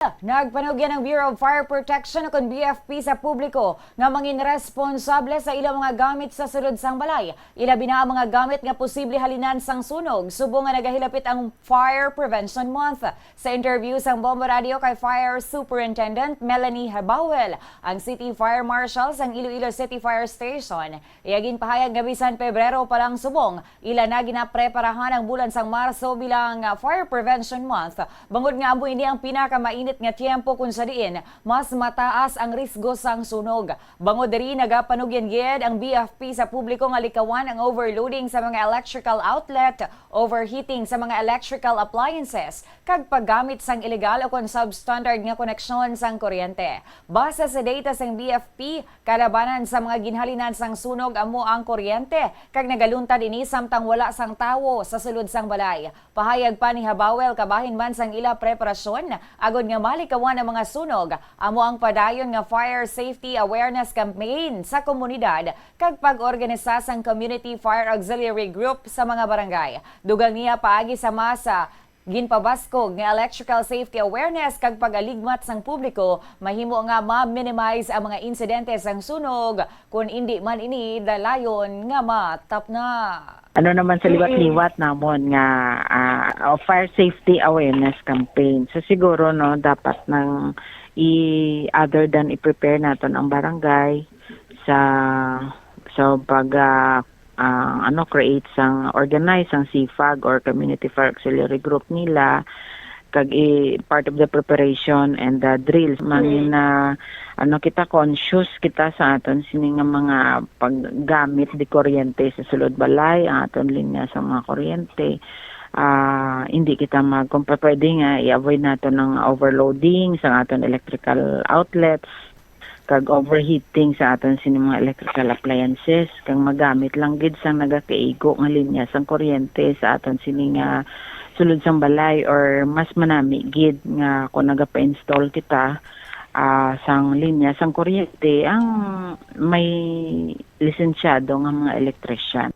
Nagpanugyan ng Bureau of Fire Protection o BFP sa publiko nga mangin responsable sa ilang mga gamit sa sulod sang balay. Ilabi na ang mga gamit nga posible halinan sang sunog subong nga nagahilapit ang Fire Prevention Month. Sa interview sang Bombo Radio kay Fire Superintendent Melanie Habawel, ang City Fire Marshal sang Iloilo City Fire Station, iyagin pahayag nga bisan Pebrero pa lang subong ila na ginapreparahan ang bulan sang Marso bilang Fire Prevention Month. Bangod nga amo ini ang pinakamainit nga tiyempo kung sa diin mas mataas ang risgo sang sunog. Bangod diri nagapanugyan gyud ang BFP sa publiko nga likawan ang overloading sa mga electrical outlet, overheating sa mga electrical appliances, kag paggamit sang ilegal o kon substandard nga koneksyon sang kuryente. Base sa data sang BFP, kalabanan sa mga ginhalinan sang sunog amo ang kuryente kag nagaluntad ini samtang wala sang tawo sa sulod sang balay. Pahayag pa ni Habawel kabahin man sang ila preparasyon agod nga malikawan ang mga sunog, amo ang padayon nga Fire Safety Awareness Campaign sa komunidad kag pag-organisa sang Community Fire Auxiliary Group sa mga barangay. Dugang niya paagi sa masa ginpabaskog nga electrical safety awareness kag pag-aligmat sang publiko mahimo nga ma-minimize ang mga insidente sang sunog kung hindi man ini dalayon nga matap na. Ano naman sa liwat-liwat namon nga fire safety awareness campaign. So siguro no dapat nang other than i-prepare naton ang barangay sa pag create sang organize ang CFAG or Community Fire Auxiliary Group nila kag part of the preparation and the drills mangin na kita conscious kita sa aton sini nga mga paggamit di kuryente sa sulod balay ang aton linya sa mga kuryente. Hindi kita kung pwede nga i-avoid nato ng overloading sa aton electrical outlets kag overheating sa aton sini mga electrical appliances kag magamit lang gid sang nagakaigo nga linya sang kuryente sa aton sini nga sulod sang balay or mas manami gid nga kung nagapa-install kita sang linya sang kuryente ang may lisensyado nga mga electrician.